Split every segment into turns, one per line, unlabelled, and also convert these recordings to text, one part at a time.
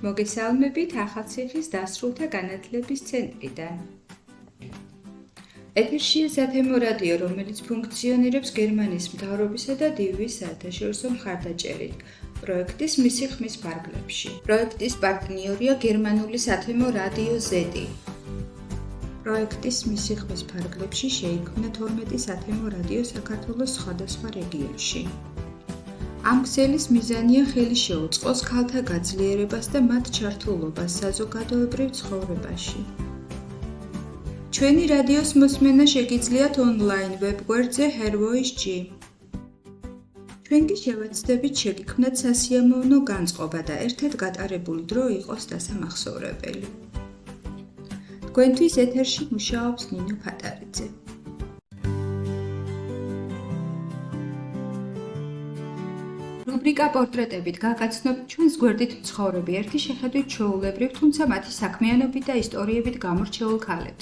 მოგესალმებით ახალციხის დასრულთა განათლების ცენტრიდან. ეთერშია სათემო რადიო, რომელიც ფუნქციონირებს გერმანიის მთავრობისა და დივის საერთაშორისო მხარდაჭერით პროექტის მისი ხმის ფარგლებში. პროექტის პარტნიორია გერმანული სათემო რადიო Z. პროექტის მისი ხმის ფარგლებში შეიქმნა 12 სათემო რადიო საქართველოს სხვადასხვა რეგიონში. ამ ქსელის მიზანია ხელი შეუწყოს ქალთა გაძლიერებას და მათ ჩართულობას საზოგადოებრივ ცხოვრებაში. ჩვენი რადიოს მოსმენა შეგიძლიათ ონლაინ ვებგვერდზე HerVoice-G. ჩვენ კი შევეცდებით შეგიქმნათ სასიამოვნო განწყობა და ერთად გატარებული დრო იყოს დასამახსოვრებელი. თქვენთვის ეთერში მუშაობს ნინო ფატარიძე. რუბრიკა პორტრეტებით გაგაცნობთ ჩვენს გვერდით მცხოვრები ერთი შეხედვით ჩვეულებრივ, თუმცა მათი საქმიანობით და ისტორიებით გამორჩეულ ქალებს.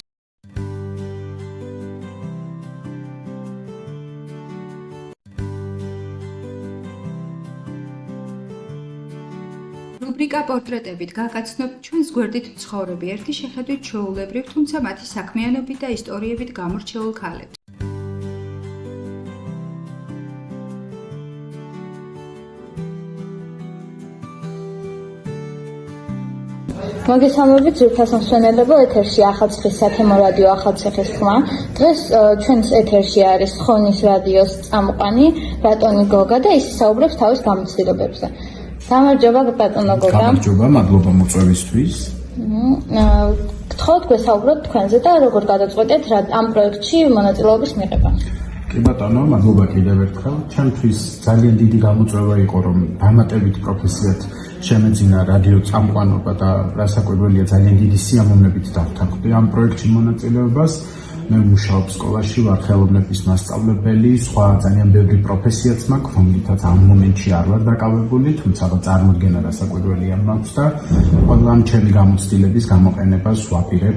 რუბრიკა პორტრეტებით გაგაცნობთ ჩვენს გვერდით მცხოვრები ერთი შეხედვით ჩვეულებრივ, თუმცა მათი საქმიანობით და ისტორიებით გამორჩეულ ქალებს.
მოგესალმებით ძვირფას მსმენელებო, ეთერში ახალციხის სათემო რადიო ახალციხის ხმა. დღეს ჩვენს ეთერში არის ხონის რადიოს წამყვანი ბატონი გოგა და ის საუბრობს თავის გამოცდილებებზე. გამარჯობა ბატონო გოგა.
გამარჯობა, მადლობა მოწვევისთვის.
გთხოვთ გვესაუბროთ თქვენზე და როგორ გადაწყვეტეთ ამ პროექტში მონაწილეობის მიღება.
კი ბატონო, მადლობა კიდევ ერთხელ. ჩემთვის ძალიან დიდი გამოწვევა იყო, რომ დამატებით პროფესიად შემეძინა რადიო წამყვანობა და რასაკვირველია ძალიან დიდი სიამოვნებით დავთანხმდი ამ პროექტში მონაწილეობას. მე მუშაობ სკოლაში, ვარ ხელოვნების მასწავლებელი, სხვა ძალიან ბევრი პროფესიაც მაქვს, რომლითაც ამ მომენტში არ ვარ დაკავებული, თუმცა წარმოდგენა რასაკვირველია მაქვს და ყველა ამ ჩემი გამოცდილების გამოყენებას ვაპირებ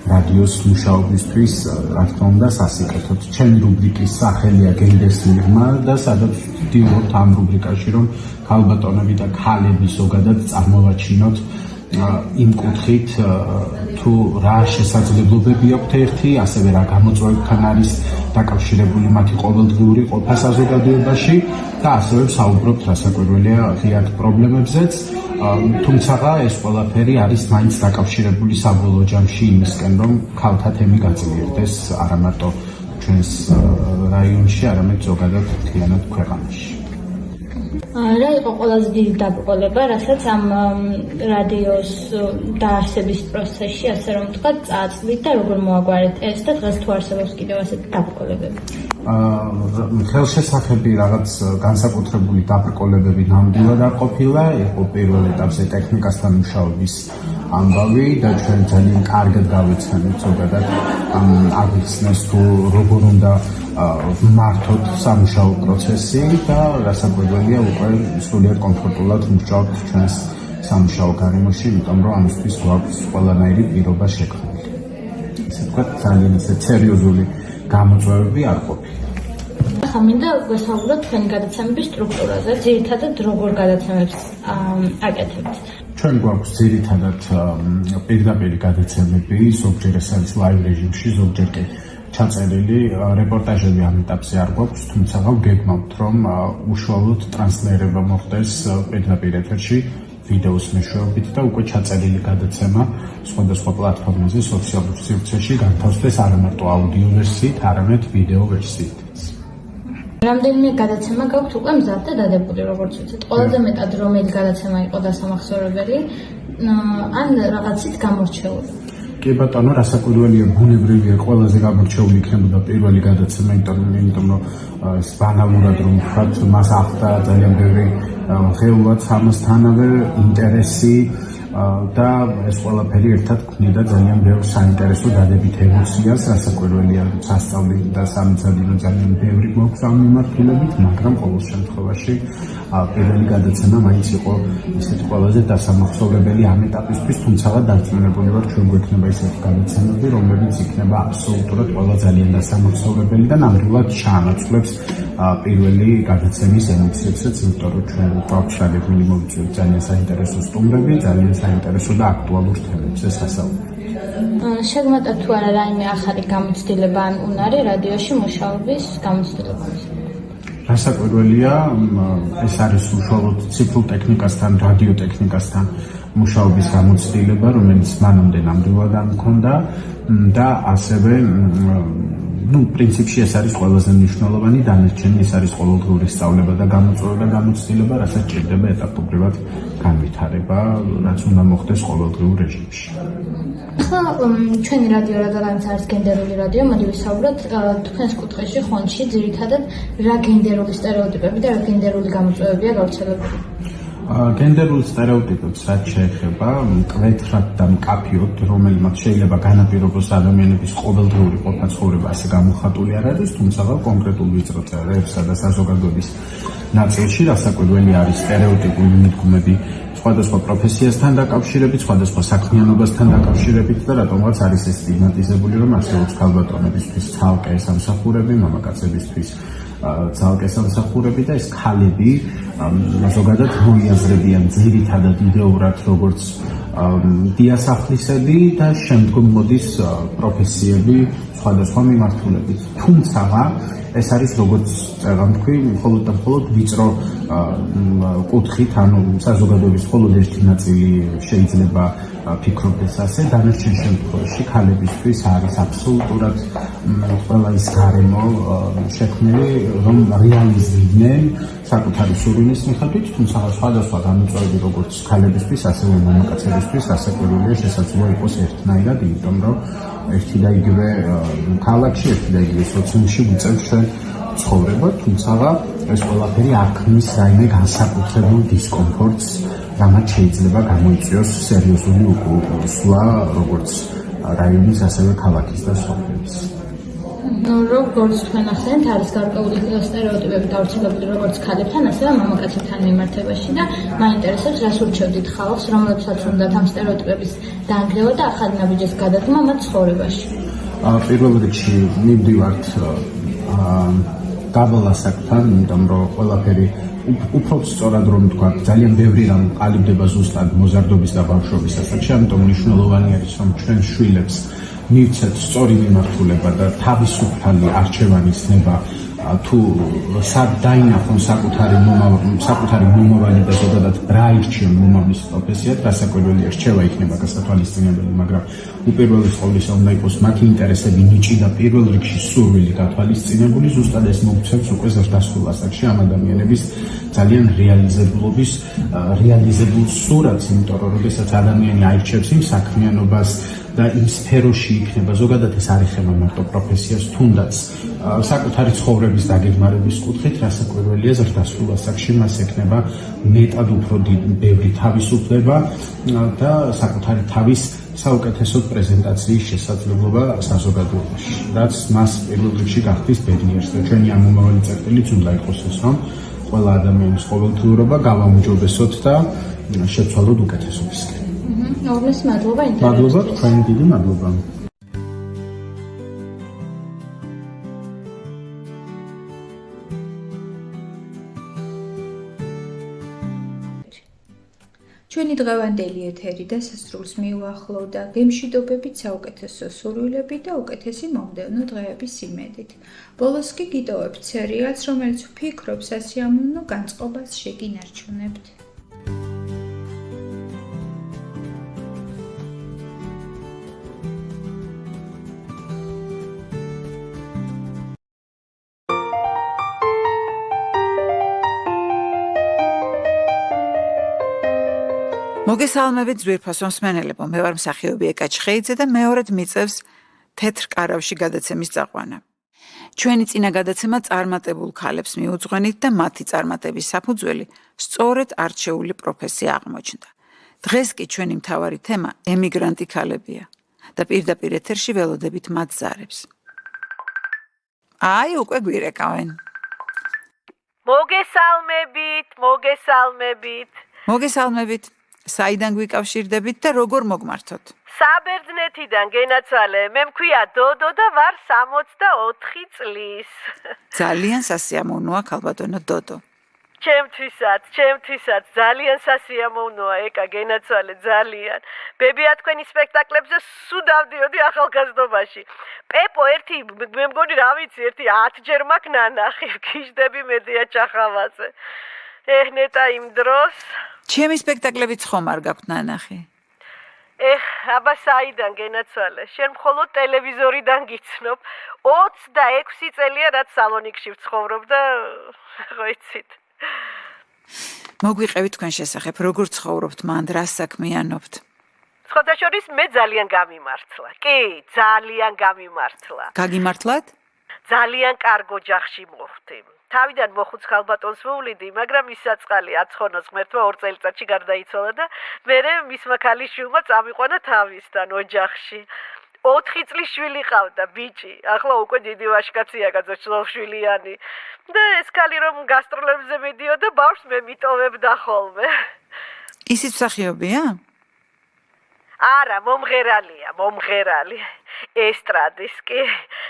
რადიოს მუშაობისთვის, რა თქმა უნდა, სასიკეთოდ. ჩემი რუბრიკის სახელია გენდერს მიღმა და სადაც ვდივართ ამ რუბრიკაში, რომ ქალბატონები და ქალები ზოგადად წარმოვაჩინოთ იმ კუთხით, თუ რა შესაძლებლობები აქვთ ერთი, ასევე რა გამოწვევებთან არის დაკავშირებული მათი ყოველდღიური ყოფა საზოგადოებაში და ასევე ვსაუბრობთ რასაკვირველია ღიად პრობლემებზეც, თუმცა ეს ყველაფერი არის მაინც დაკავშირებული საბოლოო ჯამში იმისკენ, რომ ქალთა თემი გაძლიერდეს არა მარტო ჩვენს რაიონში, არამედ ზოგადად მთლიანად ქვეყანაში.
რა იყო ყველაზე დიდი დაბრკოლება, რასაც ამ რადიოს დაარსების პროცესში, ასე რომ ვთქვათ, წააწვით და როგორ მოაგვარეთ ეს და დღეს თუ არსებობს კიდევ ასეთი დაბრკოლებები?
ხელშესახები რაღაც განსაკუთრებული დაბრკოლებები ნამდვილად არ ყოფილა, იყო პირველ ეტაპზე ტექნიკასთან მუშაობის ამბავი და ჩვენ ძალიან კარგად გავეცანეთ ზოგადად აღიხსნეს თუ როგორ უნდა მართოთ სამუშაო პროცესი და რასაკვირველია უკვე სრულიად კომფორტულად მუშაობთ ჩვენს სამუშაო გარემოში, იმიტომ რომ ამისთვის გვაქვს ყველანაირი პირობა შექმნილი. ესე ვთქვათ, ძალიან სერიოზული გამოწვევები არ ყოფილა.
ახლა მინდა ვესაუბროთ თქვენი გადაცემების სტრუქტურაზე, ძირითადად როგორ გადაცემებს აკეთებთ.
ჩვენ გვაქვს ძირითადად პირდაპირ გადაცემები, ზოგჯერ ეს არის ლაივ რეჟიმში, ზოგჯერ კი ჩაწერილი რეპორტაჟები ამ ეტაპზე არ გვაქვს, თუმცა ვგეგმავთ, რომ უშუალოდ ტრანსლირება მოხდეს პირდაპირ ეთერში ვიდეოს მეშვეობით და უკვე ჩაწერილი გადაცემა სხვადასხვა პლატფორმაზე, სოციალურ სივრცეში განთავსდეს არა მარტო აუდიო ვერსიით, არამედ ვიდეო ვერსიით.
რამდენიმე გადაცემა გაქვთ უკვე მზად და დადებული, როგორც ვიცით. ყველაზე მეტად რომელი გადაცემა იყო დასამახსოვრებელი, ან რაღაცით გამორჩეული?
კი ბატონო, რასაკვირველია, ბუნებრივია ყველაზე გამორჩეული იქნებოდა პირველი გადაცემა, იმიტომ რომ ეს ბანალურად რომ ვთქვათ, მას ახლდა ძალიან ბევრი ღეულაც ამასთანავე ინტერესი და ეს ყველაფერი ერთად ქმნიდა ძალიან ბევრ საინტერესო დადებით ემოციას, რასაკვირველია, სასწავლი და სამიცადინო ძალიან ბევრი გვაქვს ამ მიმართულებით, მაგრამ ყოველ შემთხვევაში პირველი გადაცემა მაინც იყო ისეთ ყველაზე დასამახსოვრებელი ამ ეტაპისთვის, თუმცა დარწმუნებული ვარ, ჩვენ გვექნება ისეთი გადაცემები, რომლებიც იქნება აბსოლუტურად ყველა ძალიან დასამახსოვრებელი და ნამდვილად ჩაანაცვლებს პირველი გადაცემის ემოციებსაც, იმიტომ რომ ჩვენ გვაქვს შეგებული მოვიწვევთ ძალიან საინტერესო სტუმრები, ძალიან საინტერესო და აქტუალურ თემებზე სასაუბრად.
შეგმეტა თუ არა რაიმე ახალი გამოცდილება ან უნარი რადიოში მუშაობის გამოცდილებაზე?
რასაკვირველია, ეს არის უშუალოდ ციფრულ ტექნიკასთან, რადიოტექნიკასთან მუშაობის გამოცდილება, რომელიც მანამდე ნამდვილად არ მქონდა და ასევე პრინციპში ეს არის ყველაზე მნიშვნელოვანი, დანარჩენი ეს არის ყოველდღიური სწავლება და გამოწვევა და გამოცდილება, რასაც ჭირდება ეტაპობრივად განვითარება, რაც უნდა მოხდეს ყოველდღიურ რეჟიმში.
ახლა ჩვენი რადიო რადგანაც არის გენდერული რადიო, მოდი ვისაუბროთ თქვენს კუთხეში ხონჩი ძირითადად რა გენდერული სტერეოტიპები და რა გენდერული გამოწვევებია გავრცელებული?
გენდერულ სტერეოტიპებს რაც შეეხება, მკვეთრად და მკაფიოდ, რომელმაც შეიძლება განაპირობოს ადამიანების ყოველდღიური ყოფა-ცხოვრება ასე გამოხატული არ არის, თუმცა კონკრეტულ ვიწრო წრეებსა და საზოგადოების ნაწილში რასაკვირველი არის სტერეოტიპული მიდგომები სხვადასხვა პროფესიასთან დაკავშირებით, სხვადასხვა საქმიანობასთან დაკავშირებით და რატომღაც არის ეს სტიგმატიზებული, რომ არსებობს ქალბატონებისთვის ცალკე სამსახურები, მამაკაცებისთვის ცალკე სამსახურები და ეს ქალები ზოგადად მოიაზრებიან ძირითადად იდეურად როგორც დიასახლისები და შემდგომ მოდის პროფესიები სხვადასხვა მიმართულებით. თუმცა ეს არის როგორც წეგან თქვი, მხოლოდ და მხოლოდ ვიწრო კუთხით, ანუ საზოგადოების მხოლოდ ერთი ნაწილი შეიძლება ფიქრობდეს ასე, დანარჩენ შემთხვევაში ქალებისთვის არის აბსოლუტურად ყველა ის გარემო შექმნილი, რომ რეალიზდნენ საკუთარი სურვილის მიხედვით, თუმცა სხვადასხვა გამოწვევები როგორც ქალებისთვის, ასევე მამაკაცებისთვის რასაკვირველია შესაძლოა იყოს ერთნაირად, იმიტომ რომ ერთი და იგივე ქალაქში, ერთი და იგივე სოციუმში ვიწევთ ჩვენ ცხოვრება, თუმცა ეს ყველაფერი არ ქმნის რაიმე განსაკუთრებულ დისკომფორტს, რამაც შეიძლება გამოიწვიოს სერიოზული უკულტურისვლა, როგორც რაიონის, ასევე ქალაქის და სოფლის.
როგორც თქვენ ახსენეთ, არის გარკვეული სტერეოტიპები გავრცელებული როგორც ქალებთან, ასევე მამაკაცებთან მიმართებაში და მაინტერესებს, რას ურჩევდით ხალხს, რომლებსაც უნდათ ამ სტერეოტიპების დაანგრევა და ახალი ნაბიჯის გადადგმა მათ ცხოვრებაში?
პირველ რიგში მივდივართ დაბალ ასაკთან, იმიტომ რომ ყველაფერი უფრო სწორად რომ ვთქვა, ძალიან ბევრი რამ ყალიბდება ზუსტად მოზარდობის და ბავშვობის ასაკში, ამიტომ მნიშვნელოვანი არის, რომ ჩვენ შვილებს მივცეთ სწორი მიმართულება და თავისუფალი არჩევანის ნება თუ სად დაინახონ საკუთარი მომავალი და ზოგადად რა ირჩიონ მომავლის პროფესიად, რასაკვირველია რჩევა იქნება გასათვალისწინებელი, მაგრამ უპირველეს ყოვლისა უნდა იყოს მათი ინტერესები, ნიჭი და პირველ რიგში სურვილი გათვალისწინებული, ზუსტად ეს მოგვცემს უკვე ზრდასრულ ასაკში ამ ადამიანების ძალიან რეალიზებულ სურათს, იმიტომ რომ როდესაც ადამიანი აირჩევს იმ საქმიანობას და იმ სფეროში იქნება, ზოგადად ეს არ ეხება მარტო პროფესიას, თუნდაც საკუთარი ცხოვრების დაგეგმარების კუთხით, რასაკვირველია ზრდასრულ ასაკში მას ექნება მეტად უფრო ბევრი თავისუფლება და საკუთარი თავის საუკეთესო პრეზენტაციის შესაძლებლობა საზოგადოებაში, რაც მას პირველ რიგში გახდის ბედნიერს და ჩვენი ამ მომავალი წერტილიც უნდა იყოს ეს, რომ ყველა ადამიანის ყოველდღიურობა გავაუმჯობესოთ და შეცვალოთ უკეთესობისკენ.
Ողջույն, მადლობა ინტერვიუს.
მადლობა, თქვენ დიდი მადლობა.
ჩვენი დღევანდელი ეთერი დასასრულს მიუახლოვდა გემშვიდობებით, საუკეთესო სურვილები და უკეთესი მომდევნო დღეების იმედით. ბოლოს კი გიტოვებთ სერიალს, რომელიც ვფიქრობ სასიამოვნო განწყობას შეგინარჩუნებთ.
მოგესალმებით ძვირფასო მსმენელებო, მე ვარ მსახიობი ეკა ჩხეიძე და მეორედ მიწევს თეთრ კარავში გადაცემის წაყვანა. ჩვენი წინა გადაცემა წარმატებულ ქალებს მიუძღვენით და მათი წარმატების საფუძველი სწორედ არჩეული პროფესია აღმოჩნდა. დღეს კი ჩვენი მთავარი თემა ემიგრანტი ქალებია და პირდაპირ ეთერში ველოდებით მათ ზარებს. აი, უკვე გვირეკავენ. მოგესალმებით. საიდან გვიკავშირდებით და როგორ მოგმართოთ?
საბერძნეთიდან გენაცვალე, მე მქვია დოდო და ვარ 64 წლის.
ძალიან სასიამოვნოა ქალბატონო დოდო.
ჩემთვისაც ძალიან სასიამოვნოა ეკა გენაცვალე ძალიან. ბებია თქვენი სპექტაკლებზე სულ დავდიოდი ახალგაზრდობაში. პეპო ერთი მე მგონი რა ვიცი ერთი 10 ჯერ მაქვს ნანახი გიждები მედია ჩახავაზე. ნეტა იმ დროს
ჩემი სპექტაკლებიც ხომ არ გაქვთ ნანახი?
აბა საიდან გენაცვალე? შენ მხოლოდ ტელევიზორიდან გიცნობ. 26 წელია რაც სალონიკში ვცხოვრობ და ხო იცით.
მოგვიყევით თქვენ შესახებ, როგორ ცხოვრობთ მანდ, რას საქმიანობთ?
სხვათა შორის მე ძალიან გამიმართლა. კი, ძალიან გამიმართლა.
გაგიმართლათ?
ძალიან კარგ ოჯახში მოხვდი. თავიდან მოხუც ხალბატონს ვუვლიდი, მაგრამ ის საწყალი აცხონოს ღმერთმა 2 წელიწადში გარდაიცვალა და მერე მისმა ქალიშვილმა წამიყვანა თავისთან ოჯახში. 4 წლის შვილი ყავდა, ბიჭი. ახლა უკვე დიდი ვაჟკაცია, გაძოშლოვშვილიანი. და ეს ქალი რომ გასტროლებზე მიდიოდა, ბავშვს მე მიტოვებდა ხოლმე.
ისიც მსახიობია?
არა, მომღერალი. ესტრადის კი.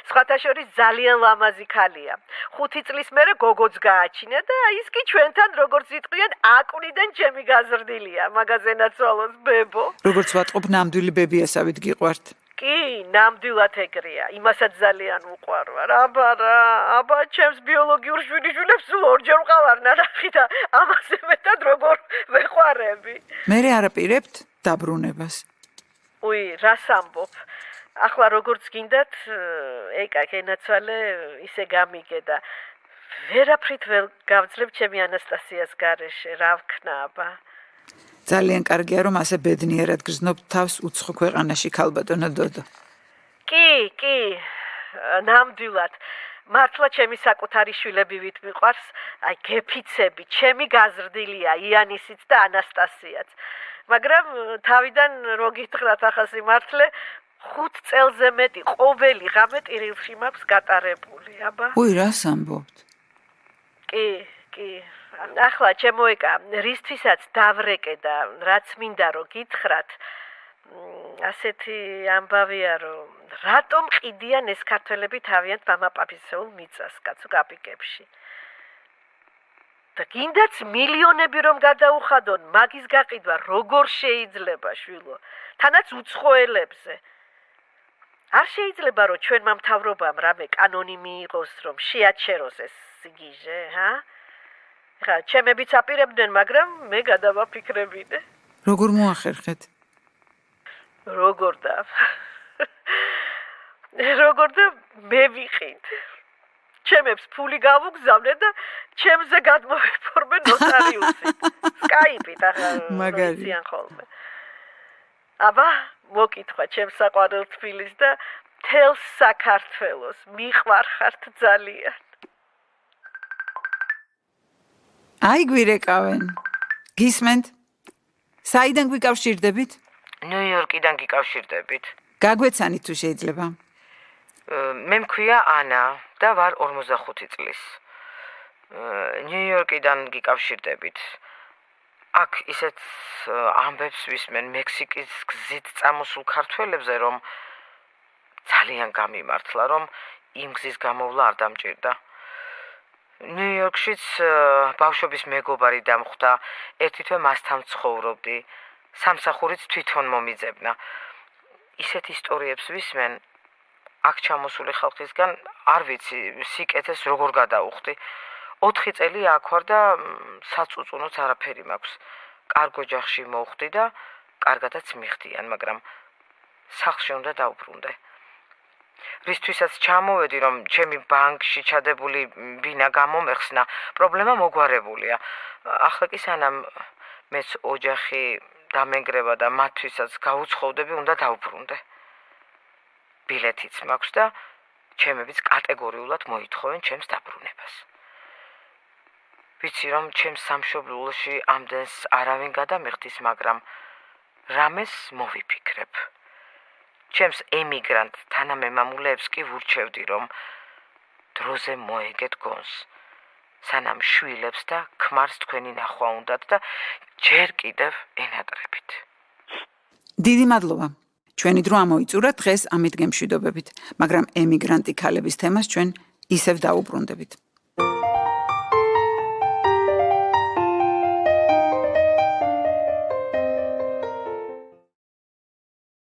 სხვათა შორის ძალიან ლამაზი ქალია. 5 წლის მერე გოგოც გააჩინა და ის კი ჩვენთან როგორც იტყვიან, აკვნიდან ჩემი გაზრდილია, მაგაზენაც ვალოს ბებო.
როგორც ვატყობ, ნამდვილი ბებიასავით გიყვართ.
კი, ნამდვილად ეგრეა. იმასაც ძალიან უყვარვარ. აბა, ჩემს ბიოლოგიურ შვილიშვილებს სულ 2 ჯერ ვყავარ ნანახი და ამაზე მეტად როგორ ვეყვარები.
მერე არაპირებთ დაბრუნებას.
უი, რას ამბობ? ახლა როგორც გინდათ, ეკა გენაცვალე ისე გამიგე და ვერაფრით ვერ გავძლებ ჩემი ანასტასიას გარეშე, რა ვქნა აბა.
ძალიან კარგია რომ ასე ბედნიერად გრძნობთ თავს უცხო ქვეყანაში ქალბატონო დოდო.
კი, ნამდვილად. მართლა ჩემი საკუთარი შვილები ვით მიყვარს, აი გეფიცები, ჩემი გაზრდილია იანისიც და ანასტასიაც. მაგრამ თავიდან რო გითხრათ ახლა სიმართლე 5 წელზე მეტი ყოველი ღამე ტირილში მაქვს გატარებული, აბა.
უი, რას ამბობთ?
კი. ახლა ჩემოეკა, რისთვისაც დავრეკე და რაც მინდა რომ გითხრათ, ასეთი ამბავია რომ რატომ ყიდიან ეს ქართველები თავიანთ მამაპაპისეულ მიწას, კაცო კაპიკებში. და გინდაც მილიონები რომ გადაუხადონ, მაგის გაყიდვა როგორ შეიძლება შვილო? თანაც უცხოელებზე. არ შეიძლება რომ ჩვენმა მთავრობამ რამე კანონი მიიღოს რომ შეაჩეროს ეს სიგიჟე, ჰა? ხა, ჩემებიც აპირებდნენ, მაგრამ მე გადავაფიქრებინე.
როგორ მოახერხეთ?
როგორ და მე ვიყიდ. ჩემებს ფული გავუგზავნე და ჩემზე გადმოვიფორმე ნოტარიუსი. სკაიპით ახლა მაგარია ხოლმე. აბა, მოკითხა ჩემს საყვარელ თბილისს და თელს საქართველოს მიყვარხართ ძალიან.
აი გვირეკავენ. გისმენთ? საიდან გვიკავშირდებით?
ნიუ-იორკიდან გიკავშირდებით.
გაგვეცანით თუ შეიძლება?
მე მქვია ანა და ვარ 45 წლის. ნიუ-იორკიდან გიკავშირდებით. აქ ისეთ ამბებს ვისმენ მექსიკის გზით წამოსულ ქართველებზე, რომ ძალიან გამიმართლა, რომ იმ გზის გამოვლა არ დამჭირდა. ნიუ-იორკშიც ბავშვობის მეგობარი დამხვდა, ერთი თვე მასთან ცხოვრობდი, სამსახურიც თვითონ მომიძებნა. ისეთ ისტორიებს ვისმენ, აქ ჩამოსული ხალხისგან არ ვიცი სიკეთეს როგორ გადაუხდი. 4 წელი აქ ვარ და საწუწუნოც არაფერი მაქვს. კარგ ოჯახში მოვხვდი და კარგადაც მიხდიან, მაგრამ სახლში უნდა დავბრუნდე. რისთვისაც ჩამოვედი, რომ ჩემი ბანკში ჩადებული ბინა გამომეხსნა, პრობლემა მოგვარებულია. ახლა კი სანამ მეც ოჯახი დამენგრება და მათთვისაც გაუცხოვდები, უნდა დავბრუნდე. ბილეთიც მაქვს და ჩემებიც კატეგორიულად მოითხოვენ ჩემს დაბრუნებას. ვიცი რომ ჩემს სამშობლოში ამდენს არავინ გადამიხდის, მაგრამ რამეს მოვიფიქრებ. ჩემს ემიგრანტ თანამემამულეებს კი ვურჩევდი, რომ დროზე მოეგეთ გონს, სანამ შვილებს და ქმარს თქვენი ნახვა უნდათ და ჯერ კიდევ ენატრებით.
დიდი მადლობა. ჩვენი დრო ამოიწურა დღეს ამით გემშვიდობებით, მაგრამ ემიგრანტი ქალების თემას ჩვენ ისევ დაუბრუნდებით.